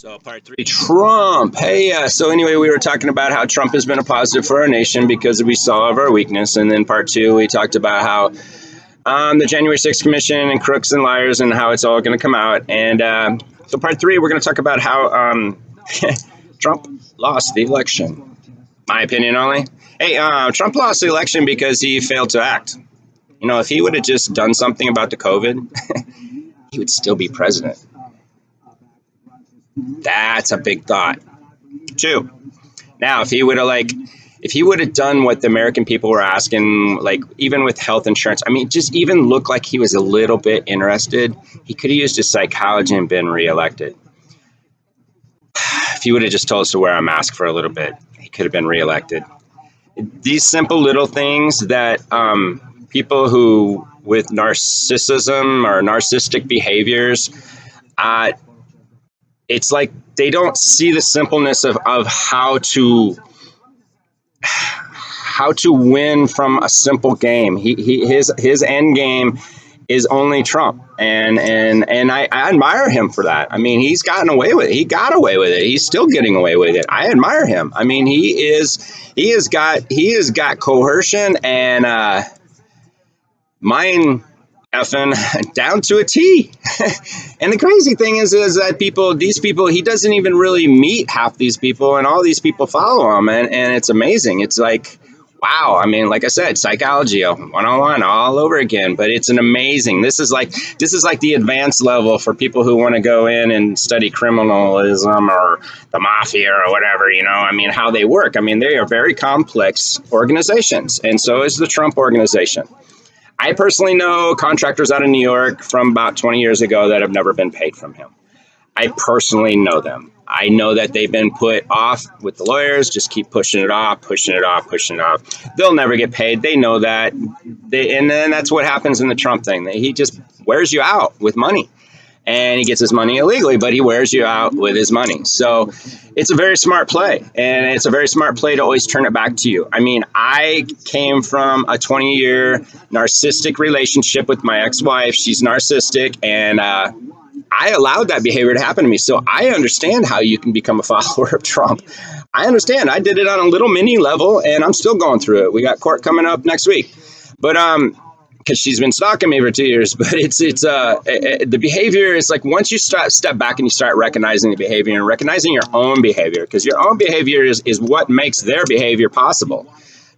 So part three, Trump. Hey, so anyway, we were talking about how Trump has been a positive for our nation because we saw of our weakness. And then part two, we talked about how the January 6th Commission and crooks and liars and how it's all going to come out. And so part three, we're going to talk about how Trump lost the election. My opinion only. Hey, Trump lost the election because he failed to act. You know, if he would have just done something about the COVID, he would still be president. That's a big thought. Two. Now, if he would have done what the American people were asking, like even with health insurance, I mean, just even looked like he was a little bit interested, he could have used his psychology and been reelected. If he would have just told us to wear a mask for a little bit, he could have been reelected. These simple little things that people who with narcissism or narcissistic behaviors, it's like they don't see the simpleness of how to win from a simple game. His end game is only Trump, and I admire him for that. I mean, he's gotten away with it. He got away with it. He's still getting away with it. I admire him. I mean, he has got coercion and mind effing down to a T. And the crazy thing is that these people, he doesn't even really meet half these people, and all these people follow him, and it's amazing. It's like, wow. I mean, like I said, psychology 101 all over again, but it's an amazing. This is like the advanced level for people who want to go in and study criminalism or the mafia or whatever, you know, I mean, how they work. I mean, they are very complex organizations, and so is the Trump organization. I personally know contractors out of New York from about 20 years ago that have never been paid from him. I personally know them. I know that they've been put off with the lawyers, just keep pushing it off. They'll never get paid. They know that. And then that's what happens in the Trump thing. He just wears you out with money. And he gets his money illegally, but he wears you out with his money. So it's a very smart play. And it's a very smart play to always turn it back to you. I mean, I came from a 20-year narcissistic relationship with my ex-wife. She's narcissistic, and I allowed that behavior to happen to me. So I understand how you can become a follower of Trump. I understand. I did it on a little mini level, and I'm still going through it. We got court coming up next week. But because she's been stalking me for 2 years, but it's the behavior is like once you step back and you start recognizing the behavior and recognizing your own behavior, because your own behavior is what makes their behavior possible.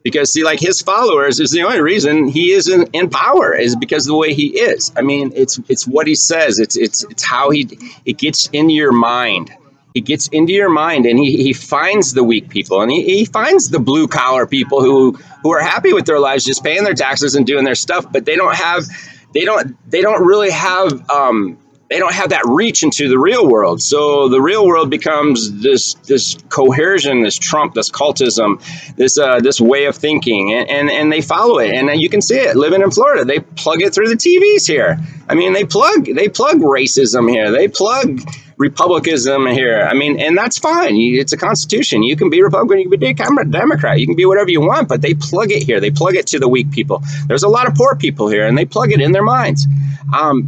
Because see, like his followers is the only reason he is in power is because of the way he is. I mean, it's what he says. It's how it gets into your mind. He gets into your mind, and he finds the weak people, and he finds the blue collar people who are happy with their lives, just paying their taxes and doing their stuff, but they don't really have that reach into the real world. So the real world becomes this coercion, this Trump, this cultism, this way of thinking, and they follow it. And you can see it living in Florida. They plug it through the TVs here. I mean, they plug racism here. They plug republicanism here. I mean, and that's fine. It's a constitution. You can be Republican, you can be Democrat, you can be whatever you want, but they plug it here. They plug it to the weak people. There's a lot of poor people here, and they plug it in their minds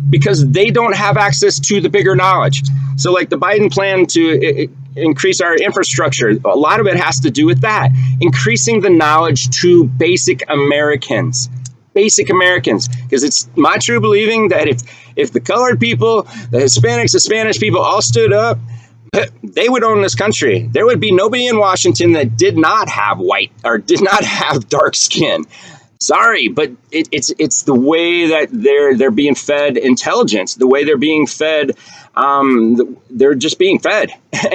because they don't have access to the bigger knowledge. So like the Biden plan to increase our infrastructure, a lot of it has to do with that. Increasing the knowledge to basic Americans. Because it's my true believing that if the colored people, the Hispanics, the Spanish people all stood up, they would own this country. There would be nobody in Washington that did not have white or did not have dark skin. Sorry, but it's the way that they're being fed intelligence, the way they're being fed. They're just being fed,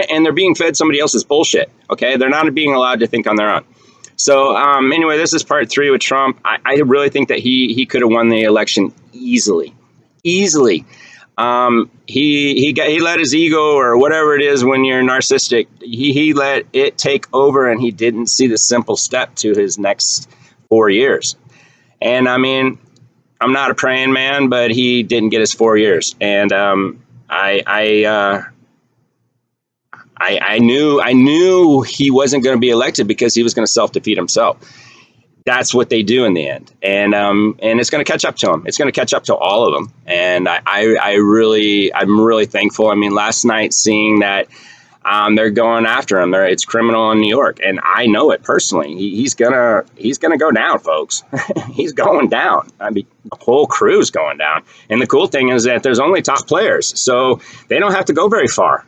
and they're being fed somebody else's bullshit. Okay, they're not being allowed to think on their own. So anyway, this is part three with Trump. I really think that he could have won the election easily. He let his ego or whatever it is when you're narcissistic. He let it take over, and he didn't see the simple step to his next 4 years. And I mean, I'm not a praying man, but he didn't get his 4 years, and I knew he wasn't going to be elected because he was going to self-defeat himself. That's what they do in the end, and it's going to catch up to him. It's going to catch up to all of them, and I'm really thankful. I mean, last night seeing that They're going after him. It's criminal in New York, and I know it personally. He's gonna go down, folks. He's going down. I mean, the whole crew's going down. And the cool thing is that there's only top players, so they don't have to go very far.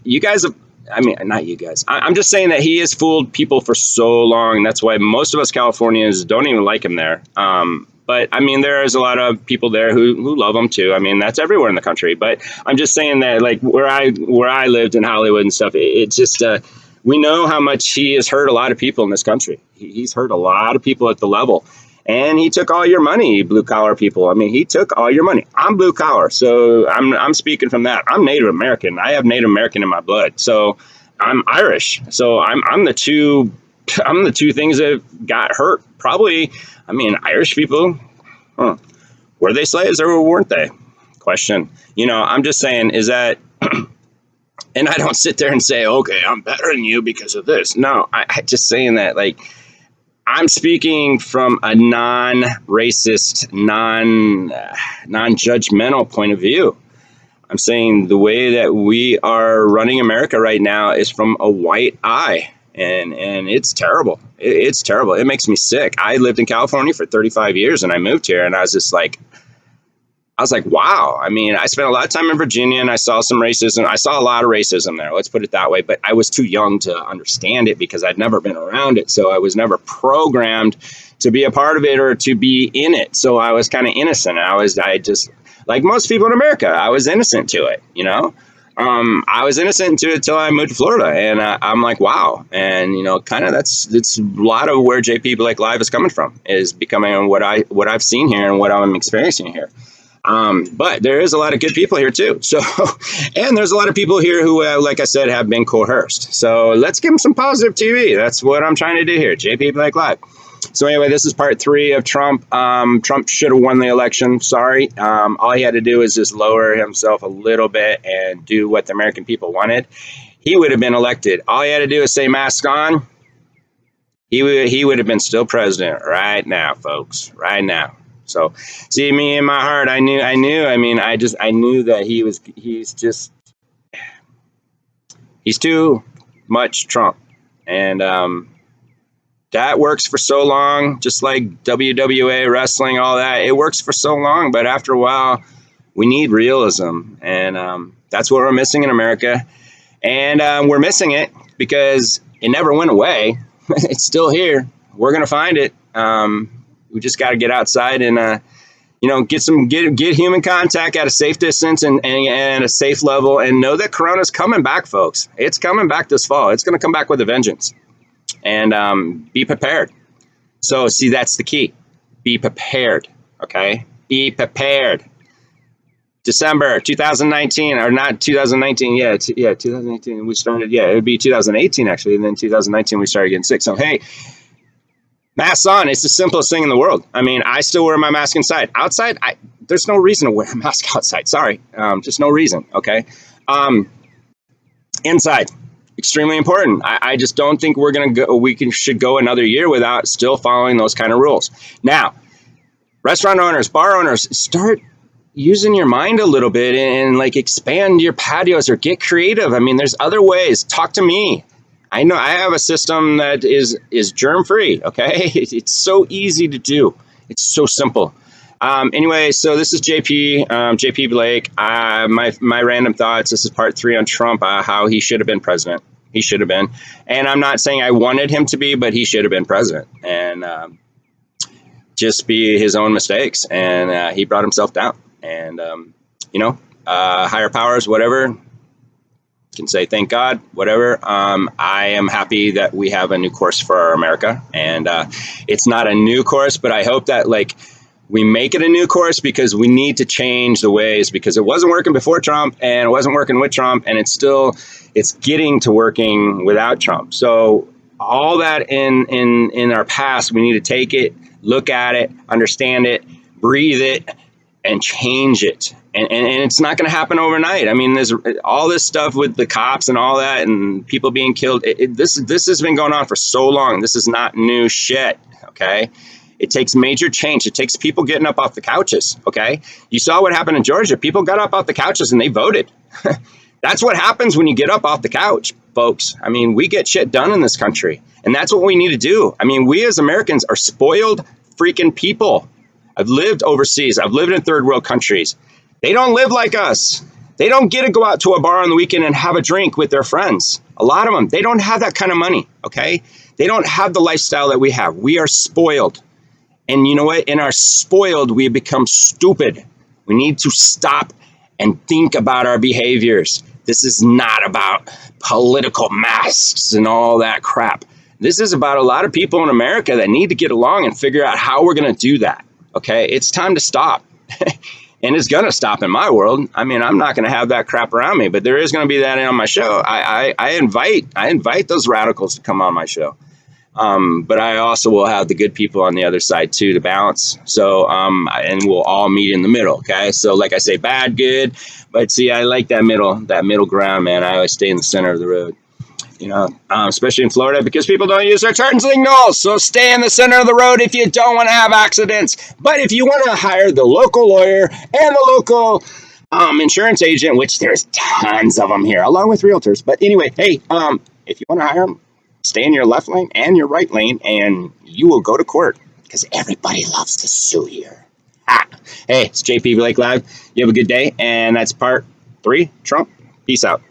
You guys, I mean, not you guys. I'm just saying that he has fooled people for so long. That's why most of us Californians don't even like him there. But I mean, there's a lot of people there who love him too. I mean, that's everywhere in the country. But I'm just saying that, like where I lived in Hollywood and stuff, it's just we know how much he has hurt a lot of people in this country. He's hurt a lot of people at the level, and he took all your money, blue collar people. I mean, he took all your money. I'm blue collar, so I'm speaking from that. I'm Native American. I have Native American in my blood. So I'm Irish. So I'm the two things that got hurt. Probably, I mean, Irish people, were they slaves or weren't they? Question. You know, I'm just saying is that, and I don't sit there and say, okay, I'm better than you because of this. No, I just saying that, like, I'm speaking from a non-racist, non-judgmental point of view. I'm saying the way that we are running America right now is from a white eye. And it's terrible. It's terrible. It makes me sick. I lived in California for 35 years and I moved here and I was like, wow. I mean, I spent a lot of time in Virginia and I saw some racism. I saw a lot of racism there. Let's put it that way. But I was too young to understand it because I'd never been around it. So I was never programmed to be a part of it or to be in it. So I was kind of innocent. I just, like most people in America, I was innocent to it, you know? I was innocent to it until I moved to Florida, and I'm like, wow. And you know, kind of it's a lot of where jpblakelive is coming from, is becoming what I've seen here and what I'm experiencing here. But there is a lot of good people here too. So, and there's a lot of people here who, like I said, have been coerced. So let's give them some positive TV. That's what I'm trying to do here, jpblakelive. So anyway, this is part 3 of Trump. Trump should have won the election. Sorry. All he had to do is just lower himself a little bit and do what the American people wanted. He would have been elected. All he had to do is say mask on. He would have been still president right now, folks, right now. So see, me in my heart, I knew. I mean, I knew that he's too much Trump. And, that works for so long, just like WWA, wrestling, all that. It works for so long, but after a while, we need realism. And that's what we're missing in America. And we're missing it because it never went away. It's still here. We're going to find it. We just got to get outside and, get human contact at a safe distance and a safe level, and know that Corona's coming back, folks. It's coming back this fall. It's going to come back with a vengeance. And be prepared. So, see, that's the key. Be prepared, okay? Be prepared. December 2019, or not 2019, 2018, we started, it would be 2018, actually, and then 2019, we started getting sick. So, hey, masks on. It's the simplest thing in the world. I mean, I still wear my mask inside. Outside, there's no reason to wear a mask outside. Sorry. Just no reason, okay? Inside. Extremely important. I just don't think should go another year without still following those kind of rules. Now, restaurant owners, bar owners, start using your mind a little bit and like expand your patios or get creative. I mean, there's other ways. Talk to me. I know I have a system that is germ free. Okay, it's so easy to do. It's so simple. Anyway, so this is JP Blake. My random thoughts. This is part 3 on Trump, how he should have been president. He should have been. And I'm not saying I wanted him to be, but he should have been president. And just be his own mistakes. And he brought himself down. And, higher powers, whatever. Can say thank God, whatever. I am happy that we have a new course for our America. And it's not a new course, but I hope that, we make it a new course because we need to change the ways, because it wasn't working before Trump and it wasn't working with Trump, and it's getting to working without Trump. So all that in our past, we need to take it, look at it, understand it, breathe it, and change it. And it's not going to happen overnight. I mean, there's all this stuff with the cops and all that and people being killed. This has been going on for so long. This is not new shit, okay? It takes major change. It takes people getting up off the couches, okay? You saw what happened in Georgia. People got up off the couches and they voted. That's what happens when you get up off the couch, folks. I mean, we get shit done in this country, and that's what we need to do. I mean, we as Americans are spoiled freaking people. I've lived overseas. I've lived in third world countries. They don't live like us. They don't get to go out to a bar on the weekend and have a drink with their friends. A lot of them, they don't have that kind of money, okay? They don't have the lifestyle that we have. We are spoiled. And you know what? In our spoiled, we become stupid. We need to stop and think about our behaviors. This is not about political masks and all that crap. This is about a lot of people in America that need to get along and figure out how we're going to do that. Okay, it's time to stop. And it's going to stop in my world. I mean, I'm not going to have that crap around me, but there is going to be that on my show. I invite those radicals to come on my show. But I also will have the good people on the other side too to balance. So, and we'll all meet in the middle. Okay. So like I say, bad, good, but see, I like that middle ground, man. I always stay in the center of the road, especially in Florida because people don't use their turn signals. So stay in the center of the road if you don't want to have accidents. But if you want to hire the local lawyer and the local insurance agent, which there's tons of them here, along with realtors. But anyway, hey, if you want to hire them, stay in your left lane and your right lane, and you will go to court because everybody loves to sue here. Hey, it's JP Blake Live. You have a good day, and that's part 3, Trump. Peace out.